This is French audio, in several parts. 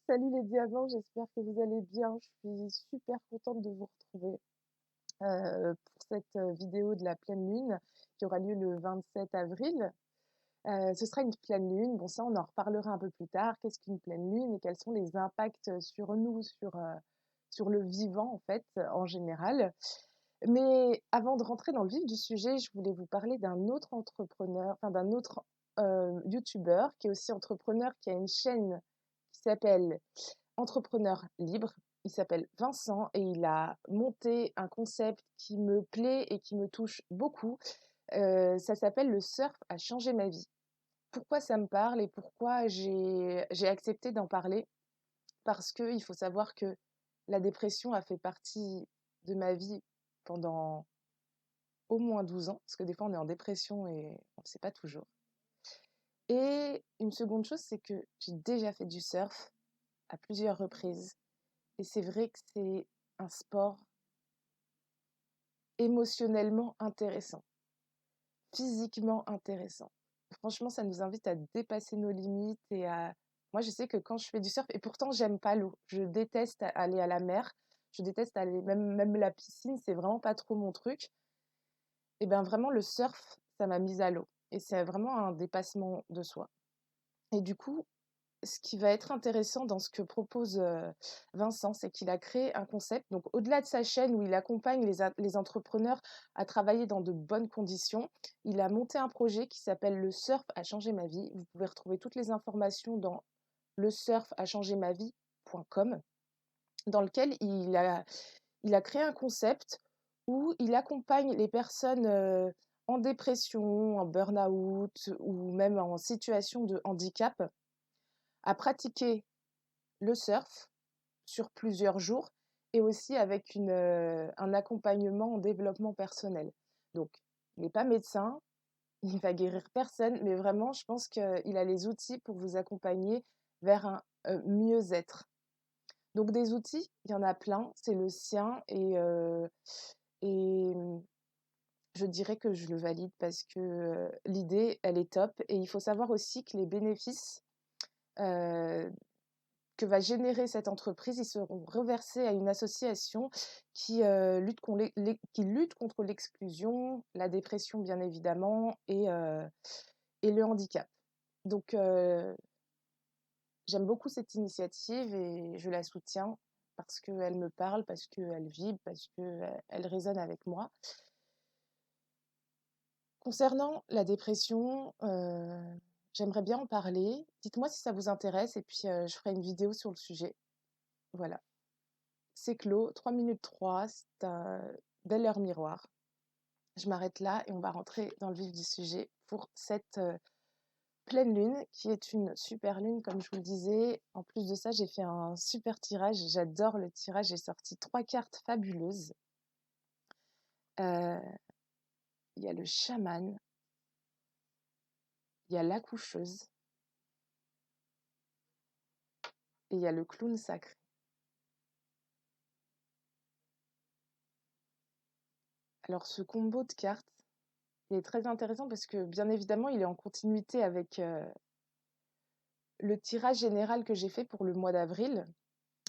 Salut les diamants, j'espère que vous allez bien. Je suis super contente de vous retrouver pour cette vidéo de la pleine lune qui aura lieu le 27 avril. Ce sera une pleine lune. Bon, ça, on en reparlera un peu plus tard. Qu'est-ce qu'une pleine lune et quels sont les impacts sur nous, sur le vivant, en fait, en général. Mais avant de rentrer dans le vif du sujet, je voulais vous parler d'un autre entrepreneur, enfin d'un autre youtubeur qui est aussi entrepreneur, qui a une chaîne qui s'appelle Entrepreneur libre. Il s'appelle Vincent et il a monté un concept qui me plaît et qui me touche beaucoup. Ça s'appelle le surf a changé ma vie. Pourquoi ça me parle et pourquoi j'ai accepté d'en parler? Parce que il faut savoir que la dépression a fait partie de ma vie pendant au moins 12 ans, parce que des fois on est en dépression et on ne sait pas toujours. Et une seconde chose, c'est que j'ai déjà fait du surf à plusieurs reprises. Et c'est vrai que c'est un sport émotionnellement intéressant, physiquement intéressant. Franchement, ça nous invite à dépasser nos limites et à... Moi, je sais que quand je fais du surf, et pourtant, j'aime pas l'eau. Je déteste aller à la mer. Je déteste aller, même la piscine, c'est vraiment pas trop mon truc. Et bien, vraiment, le surf, ça m'a mise à l'eau. Et c'est vraiment un dépassement de soi. Et du coup, ce qui va être intéressant dans ce que propose Vincent, c'est qu'il a créé un concept. Donc, au-delà de sa chaîne où il accompagne les entrepreneurs à travailler dans de bonnes conditions, il a monté un projet qui s'appelle Le Surf a changé ma vie. Vous pouvez retrouver toutes les informations dans lesurfachangermavie.com, dans lequel il a créé un concept où il accompagne les personnes en dépression, en burn-out ou même en situation de handicap à pratiquer le surf sur plusieurs jours et aussi avec un accompagnement en développement personnel. Donc, il n'est pas médecin, il va guérir personne, mais vraiment, je pense qu'il a les outils pour vous accompagner vers un mieux-être. Donc, des outils, il y en a plein, c'est le sien et je dirais que je le valide parce que l'idée, elle est top. Et il faut savoir aussi que les bénéfices euh, que va générer cette entreprise, ils seront reversés à une association qui lutte contre l'exclusion, la dépression bien évidemment, et le handicap. Donc j'aime beaucoup cette initiative et je la soutiens parce qu'elle me parle, parce qu'elle vibre, parce qu'elle résonne avec moi. Concernant la dépression, j'aimerais bien en parler. Dites-moi si ça vous intéresse et puis je ferai une vidéo sur le sujet. Voilà. C'est clos, 3 minutes 3, c'est un bel heure miroir. Je m'arrête là et on va rentrer dans le vif du sujet pour cette pleine lune qui est une super lune comme je vous le disais. En plus de ça, j'ai fait un super tirage, j'adore le tirage, j'ai sorti 3 cartes fabuleuses. Il y a le chaman, il y a l'accoucheuse et il y a le clown sacré. Alors ce combo de cartes, il est très intéressant parce que bien évidemment, il est en continuité avec le tirage général que j'ai fait pour le mois d'avril.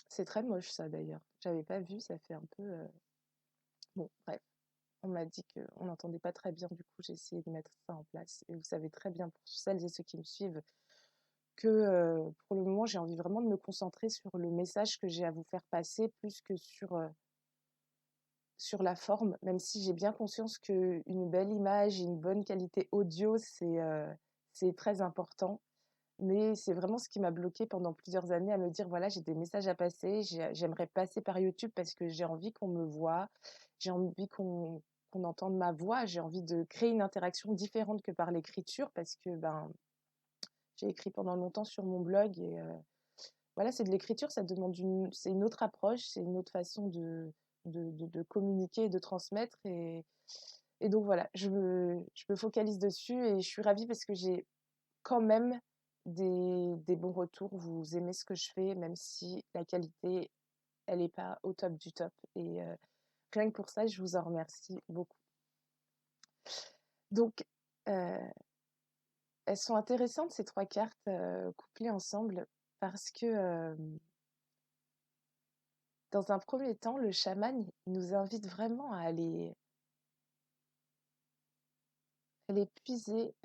C'est très moche ça d'ailleurs. J'avais pas vu, ça fait un peu... Bon, bref. On m'a dit qu'on n'entendait pas très bien, du coup j'ai essayé de mettre ça en place. Et vous savez très bien, pour celles et ceux qui me suivent, que pour le moment j'ai envie vraiment de me concentrer sur le message que j'ai à vous faire passer, plus que sur la forme, même si j'ai bien conscience qu'une belle image et une bonne qualité audio, c'est très important. Mais c'est vraiment ce qui m'a bloquée pendant plusieurs années à me dire, voilà, j'ai des messages à passer, j'aimerais passer par YouTube parce que j'ai envie qu'on me voie, j'ai envie qu'on entende ma voix, j'ai envie de créer une interaction différente que par l'écriture parce que ben, j'ai écrit pendant longtemps sur mon blog et voilà, c'est de l'écriture, c'est une autre approche, c'est une autre façon de communiquer et de transmettre. Et donc voilà, je me focalise dessus et je suis ravie parce que j'ai quand même des bons retours. Vous aimez ce que je fais, même si la qualité, elle n'est pas au top du top. Et rien que pour ça, je vous en remercie beaucoup. Donc, euh, elles sont intéressantes, ces 3 cartes couplées ensemble, parce que Dans un premier temps, le chaman il nous invite vraiment à aller puiser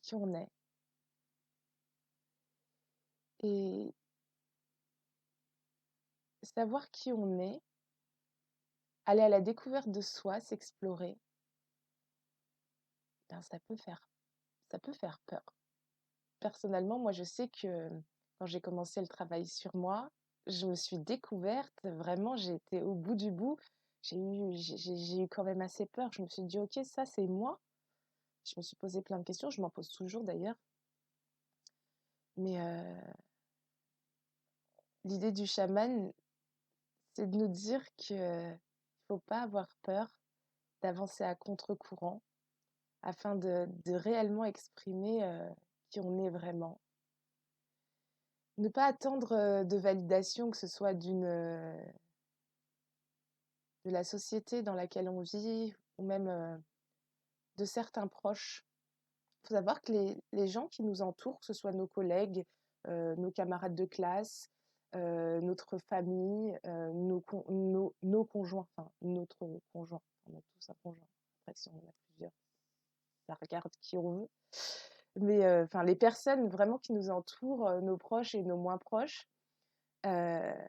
qui on est et savoir qui on est, aller à la découverte de soi, s'explorer, ben, ça peut faire peur. Personnellement, moi, je sais que quand j'ai commencé le travail sur moi, je me suis découverte, vraiment, j'ai été au bout du bout. J'ai eu quand même assez peur. Je me suis dit, ok, ça, c'est moi. Je me suis posé plein de questions, je m'en pose toujours d'ailleurs. Mais l'idée du chaman, c'est de nous dire qu'il ne faut pas avoir peur d'avancer à contre-courant afin de réellement exprimer qui on est vraiment. Ne pas attendre de validation, que ce soit de la société dans laquelle on vit ou même de certains proches. Il faut savoir que les gens qui nous entourent, que ce soit nos collègues, nos camarades de classe, notre famille, nos conjoints, enfin notre conjoint, on a tous un conjoint, après si on en a plusieurs, ça regarde qui on veut, mais enfin les personnes vraiment qui nous entourent, nos proches et nos moins proches, euh,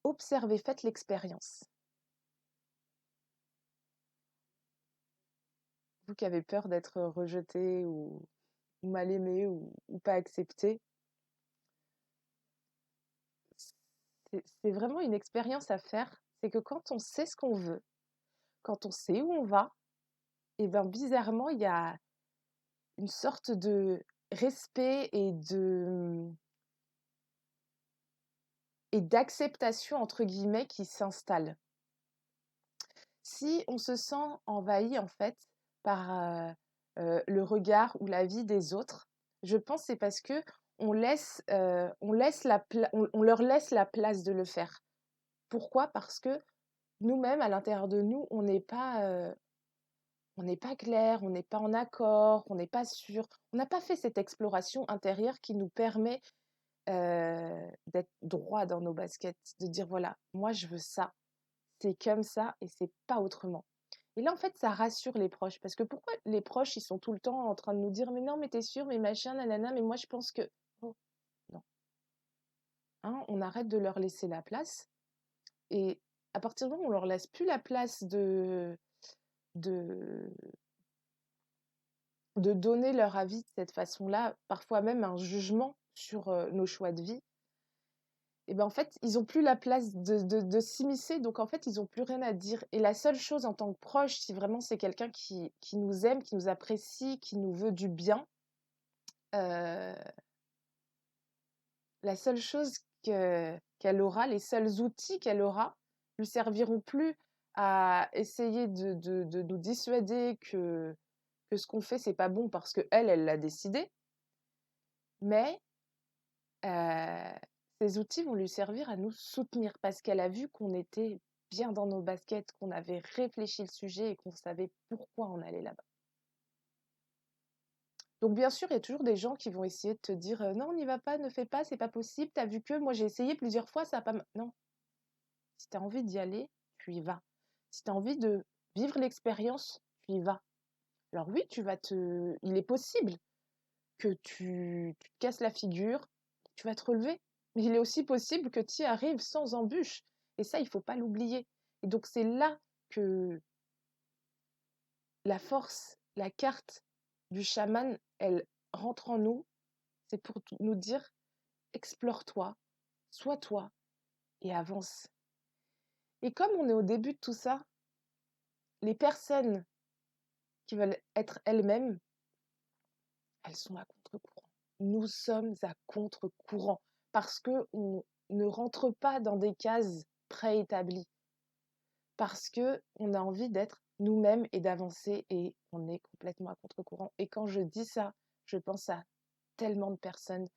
observez, faites l'expérience. Vous qui avez peur d'être rejeté ou mal aimé ou pas accepté, c'est vraiment une expérience à faire. C'est que quand on sait ce qu'on veut, quand on sait où on va, et ben bizarrement, il y a une sorte de respect et d'acceptation entre guillemets qui s'installe. Si on se sent envahi en fait par le regard ou la vie des autres, je pense que c'est parce que on leur laisse la place de le faire. Pourquoi? Parce que nous-mêmes, à l'intérieur de nous, on n'est pas clair, on n'est pas en accord, on n'est pas sûr. On n'a pas fait cette exploration intérieure qui nous permet d'être droit dans nos baskets, de dire voilà, moi je veux ça, c'est comme ça et c'est pas autrement. Et là, en fait, ça rassure les proches. Parce que pourquoi les proches, ils sont tout le temps en train de nous dire, mais non, mais t'es sûr, mais machin, nanana, mais moi je pense que. Oh, non. Hein, on arrête de leur laisser la place. Et à partir du moment où on leur laisse plus la place de, de donner leur avis de cette façon-là, parfois même un jugement sur nos choix de vie, et ben en fait, ils ont plus la place de s'immiscer, donc en fait, ils ont plus rien à dire. Et la seule chose en tant que proche, si vraiment c'est quelqu'un qui nous aime, qui nous apprécie, qui nous veut du bien, euh, la seule chose qu'elle aura, les seuls outils qu'elle aura, lui serviront plus à essayer de nous dissuader que ce qu'on fait, c'est pas bon parce que elle l'a décidé, mais ces outils vont lui servir à nous soutenir parce qu'elle a vu qu'on était bien dans nos baskets, qu'on avait réfléchi le sujet et qu'on savait pourquoi on allait là-bas. Donc bien sûr, il y a toujours des gens qui vont essayer de te dire non, on n'y va pas, ne fais pas, c'est pas possible, t'as vu que moi j'ai essayé plusieurs fois, ça a pas. Non, si t'as envie d'y aller, tu y vas. Si t'as envie de vivre l'expérience, tu y vas. Alors oui, il est possible que tu te casses la figure, tu vas te relever. Mais il est aussi possible que tu y arrives sans embûche. Et ça, il ne faut pas l'oublier. Et donc, c'est là que la force, la carte du chaman, elle rentre en nous. C'est pour nous dire, explore-toi, sois toi et avance. Et comme on est au début de tout ça, les personnes qui veulent être elles-mêmes, elles sont à contre-courant. Nous sommes à contre-courant parce qu'on ne rentre pas dans des cases préétablies, parce qu'on a envie d'être nous-mêmes et d'avancer et on est complètement à contre-courant. Et quand je dis ça, je pense à tellement de personnes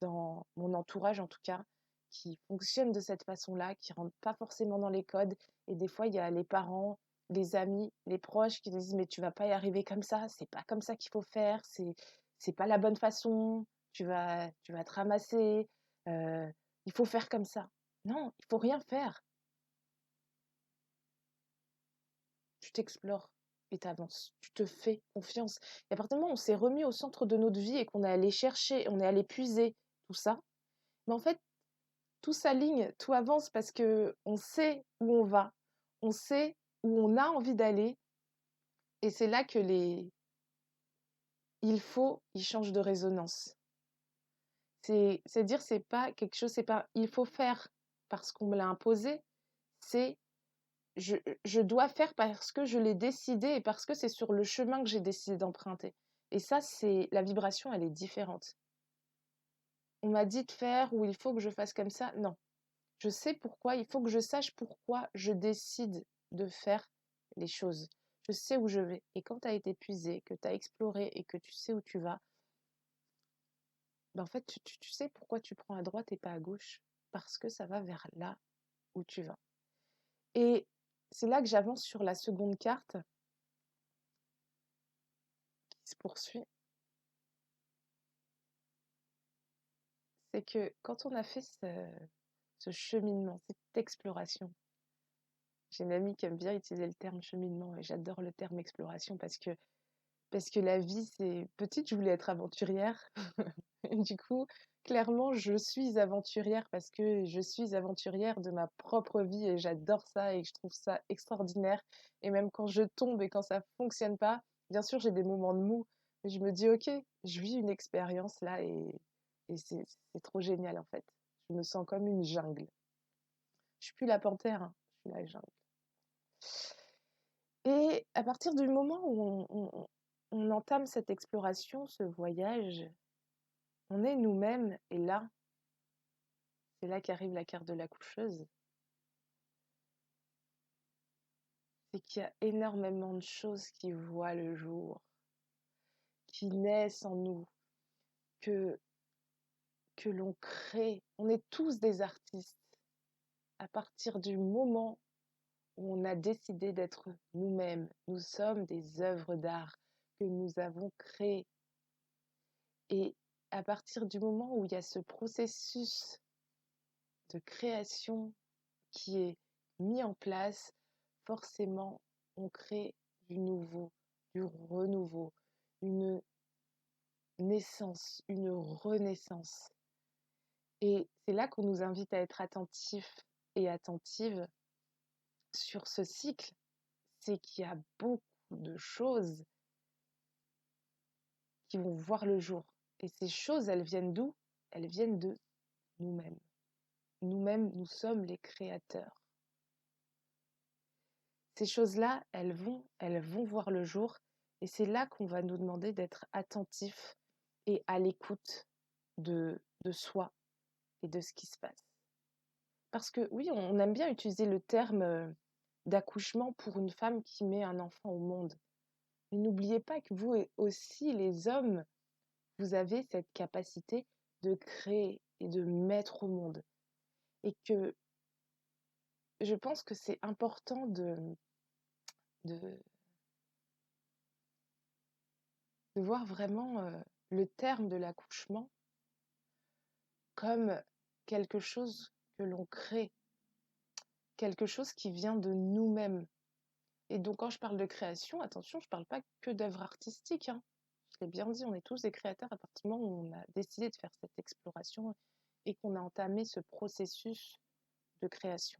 dans mon entourage en tout cas, qui fonctionnent de cette façon-là, qui rentrent pas forcément dans les codes. Et des fois, il y a les parents, les amis, les proches qui disent mais tu vas pas y arriver comme ça, c'est pas comme ça qu'il faut faire, c'est pas la bonne façon, tu vas te ramasser, il faut faire comme ça. Non, il faut rien faire. Tu t'explores et t'avances. Tu te fais confiance. Et à partir du moment où on s'est remis au centre de notre vie et qu'on est allé chercher, on est allé puiser tout ça, mais en fait, tout s'aligne, tout avance parce que on sait où on va, on sait où on a envie d'aller, et c'est là que ils changent de résonance. C'est dire, c'est pas quelque chose, c'est pas il faut faire parce qu'on me l'a imposé, c'est je, je dois faire parce que je l'ai décidé et parce que c'est sur le chemin que j'ai décidé d'emprunter. Et ça, c'est la vibration, elle est différente. On m'a dit de faire ou il faut que je fasse comme ça. Non, je sais pourquoi, il faut que je sache pourquoi je décide de faire les choses. Je sais où je vais. Et quand tu as été épuisé, que tu as exploré et que tu sais où tu vas, ben en fait, tu sais pourquoi tu prends à droite et pas à gauche. Parce que ça va vers là où tu vas. Et c'est là que j'avance sur la seconde carte qui se poursuit. C'est que quand on a fait ce cheminement, cette exploration, j'ai une amie qui aime bien utiliser le terme cheminement et j'adore le terme exploration parce que la vie, c'est petite, je voulais être aventurière. Et du coup, clairement, je suis aventurière parce que je suis aventurière de ma propre vie et j'adore ça et je trouve ça extraordinaire. Et même quand je tombe et quand ça fonctionne pas, bien sûr, j'ai des moments de mou, mais je me dis, ok, je vis une expérience là et c'est trop génial en fait. Je me sens comme une jungle. Je suis plus la panthère, hein, je suis la jungle. Et à partir du moment où on entame cette exploration, ce voyage, on est nous-mêmes et là, c'est là qu'arrive la carte de la coucheuse. C'est qu'il y a énormément de choses qui voient le jour, qui naissent en nous, que, que l'on crée. On est tous des artistes à partir du moment où on a décidé d'être nous-mêmes. Nous sommes des œuvres d'art que nous avons créées. Et à partir du moment où il y a ce processus de création qui est mis en place, forcément, on crée du nouveau, du renouveau, une naissance, une renaissance. Et c'est là qu'on nous invite à être attentifs et attentives sur ce cycle. C'est qu'il y a beaucoup de choses qui vont voir le jour. Et ces choses, elles viennent d'où? Elles viennent de nous-mêmes. Nous-mêmes, nous sommes les créateurs. Ces choses-là, elles vont voir le jour et c'est là qu'on va nous demander d'être attentifs et à l'écoute de soi et de ce qui se passe. Parce que oui, on aime bien utiliser le terme d'accouchement pour une femme qui met un enfant au monde. Mais n'oubliez pas que vous aussi, les hommes, vous avez cette capacité de créer et de mettre au monde. Et que je pense que c'est important de, de voir vraiment le terme de l'accouchement comme quelque chose que l'on crée, quelque chose qui vient de nous-mêmes. Et donc quand je parle de création, attention, je ne parle pas que d'œuvres artistiques, hein. Je l'ai bien dit, on est tous des créateurs à partir du moment où on a décidé de faire cette exploration et qu'on a entamé ce processus de création.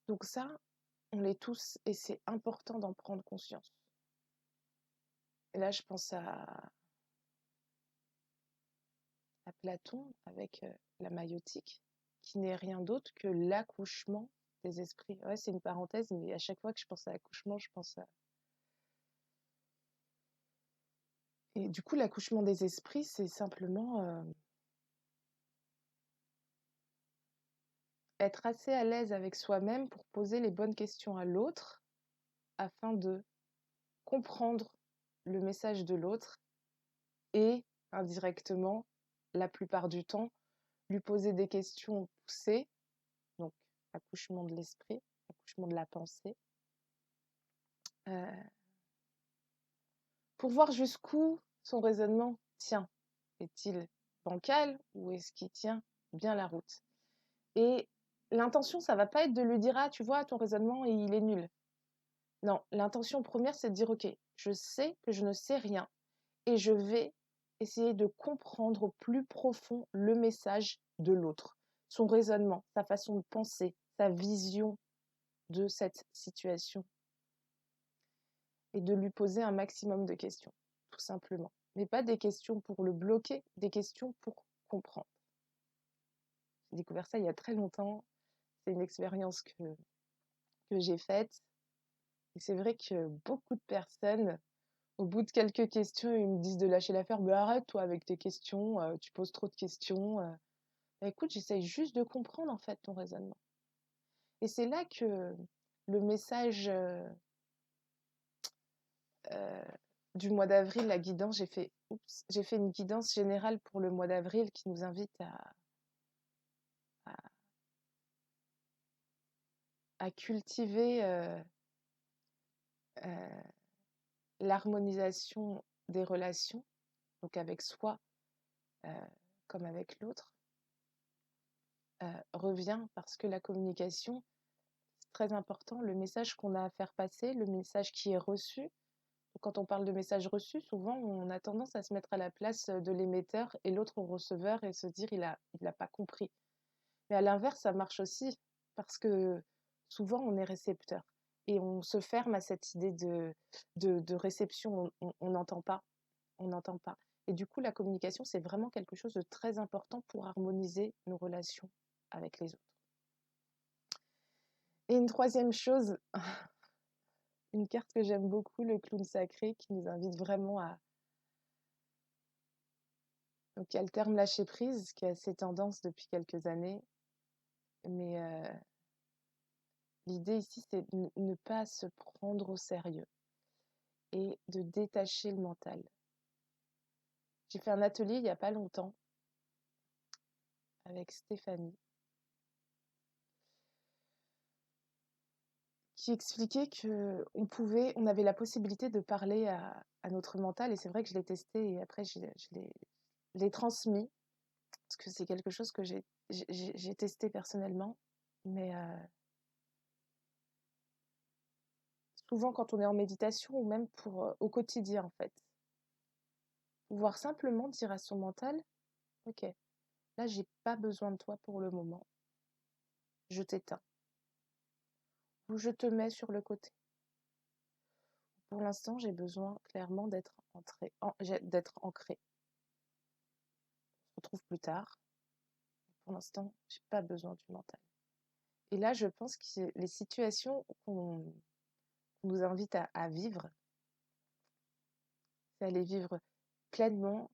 Donc ça, on l'est tous et c'est important d'en prendre conscience. Et là, je pense à Platon avec la maïotique, qui n'est rien d'autre que l'accouchement des esprits. Ouais, c'est une parenthèse, mais à chaque fois que je pense à l'accouchement, je pense à... Et du coup, l'accouchement des esprits, c'est simplement être assez à l'aise avec soi-même pour poser les bonnes questions à l'autre afin de comprendre le message de l'autre et, indirectement, la plupart du temps, lui poser des questions poussées, donc accouchement de l'esprit, accouchement de la pensée, pour voir jusqu'où son raisonnement tient. Est-il bancal ou est-ce qu'il tient bien la route? Et l'intention, ça va pas être de lui dire: «Ah, tu vois, ton raisonnement, il est nul». Non, l'intention première, c'est de dire: «OK, je sais que je ne sais rien et je vais essayer de comprendre au plus profond le message de l'autre, son raisonnement, sa façon de penser, sa vision de cette situation et de lui poser un maximum de questions, tout simplement. Mais pas des questions pour le bloquer, des questions pour comprendre. J'ai découvert ça il y a très longtemps. C'est une expérience que j'ai faite. Et c'est vrai que beaucoup de personnes, au bout de quelques questions, ils me disent de lâcher l'affaire. Mais arrête, toi, avec tes questions, tu poses trop de questions. Bah, écoute, j'essaye juste de comprendre, en fait, ton raisonnement. Et c'est là que le message euh, du mois d'avril, la guidance, j'ai fait une guidance générale pour le mois d'avril qui nous invite à, à cultiver euh, l'harmonisation des relations, donc avec soi comme avec l'autre, revient parce que la communication, c'est très important. Le message qu'on a à faire passer, le message qui est reçu. Quand on parle de message reçu, souvent on a tendance à se mettre à la place de l'émetteur et l'autre au receveur et se dire il a pas compris. Mais à l'inverse, ça marche aussi parce que souvent on est récepteur et on se ferme à cette idée de réception. On n'entend pas, on n'entend pas. Et du coup, la communication, c'est vraiment quelque chose de très important pour harmoniser nos relations avec les autres. Et une troisième chose, une carte que j'aime beaucoup, le clown sacré, qui nous invite vraiment à... Donc, il y a le terme lâcher prise, qui a assez tendance depuis quelques années. Mais l'idée ici, c'est de ne pas se prendre au sérieux et de détacher le mental. J'ai fait un atelier il n'y a pas longtemps avec Stéphanie, qui expliquait que on avait la possibilité de parler à notre mental. Et c'est vrai que je l'ai testé et après je l'ai transmis parce que c'est quelque chose que j'ai testé personnellement. Mais souvent quand on est en méditation ou même au quotidien en fait, pouvoir simplement dire à son mental, ok, là j'ai pas besoin de toi pour le moment, je t'éteins ou je te mets sur le côté. Pour l'instant, j'ai besoin clairement d'être ancré. On se retrouve plus tard. Pour l'instant, j'ai pas besoin du mental. Et là, je pense que les situations qu'on nous invite à vivre, c'est aller vivre pleinement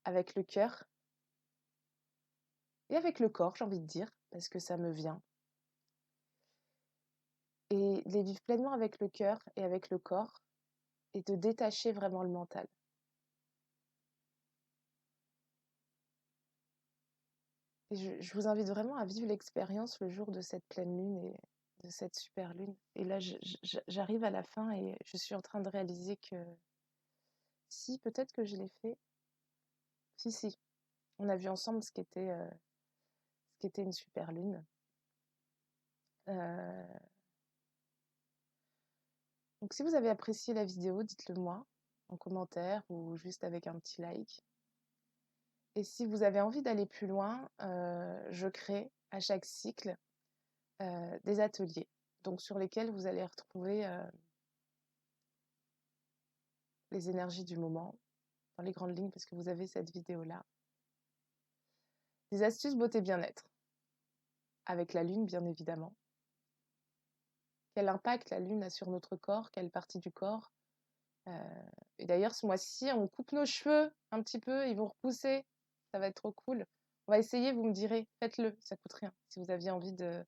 avec le cœur et avec le corps, j'ai envie de dire, parce que ça me vient. Et les vivre pleinement avec le cœur et avec le corps et de détacher vraiment le mental. Et je vous invite vraiment à vivre l'expérience le jour de cette pleine lune et de cette super lune. Et là, j'arrive à la fin et je suis en train de réaliser que si, peut-être que je l'ai fait. Si, on a vu ensemble ce qu'était une super lune. Donc si vous avez apprécié la vidéo, dites-le moi en commentaire ou juste avec un petit like. Et si vous avez envie d'aller plus loin, je crée à chaque cycle des ateliers, donc sur lesquels vous allez retrouver les énergies du moment, dans les grandes lignes, parce que vous avez cette vidéo-là. Des astuces beauté bien-être, avec la lune bien évidemment. Quel impact la lune a sur notre corps, quelle partie du corps. Et d'ailleurs, ce mois-ci, on coupe nos cheveux un petit peu, ils vont repousser, ça va être trop cool. On va essayer, vous me direz, faites-le, ça coûte rien. Si vous aviez envie de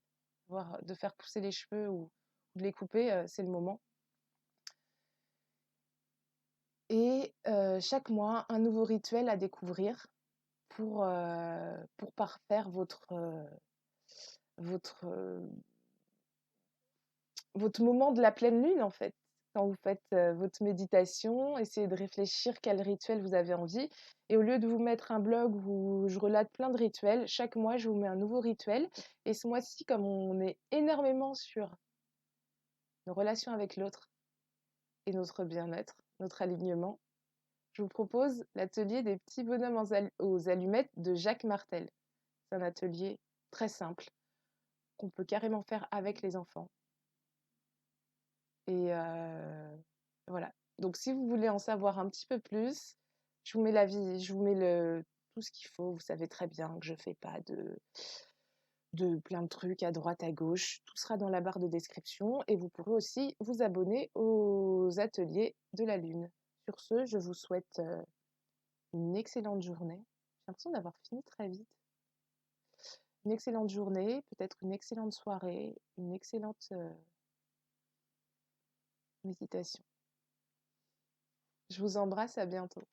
faire pousser les cheveux ou de les couper, c'est le moment. Et chaque mois, un nouveau rituel à découvrir pour parfaire votre moment de la pleine lune, en fait. quand vous faites votre méditation, essayez de réfléchir quel rituel vous avez envie. Et au lieu de vous mettre un blog où je relate plein de rituels, chaque mois, je vous mets un nouveau rituel. Et ce mois-ci, comme on est énormément sur nos relations avec l'autre et notre bien-être, notre alignement, je vous propose l'atelier des petits bonhommes aux allumettes de Jacques Martel. C'est un atelier très simple qu'on peut carrément faire avec les enfants. Et voilà. Donc si vous voulez en savoir un petit peu plus, je vous mets je vous mets tout ce qu'il faut. Vous savez très bien que je fais pas de plein de trucs à droite, à gauche. Tout sera dans la barre de description et vous pourrez aussi vous abonner aux ateliers de la Lune. Sur ce, je vous souhaite une excellente journée. J'ai l'impression d'avoir fini très vite. Une excellente journée, peut-être une excellente soirée, une excellente méditation. Je vous embrasse, à bientôt.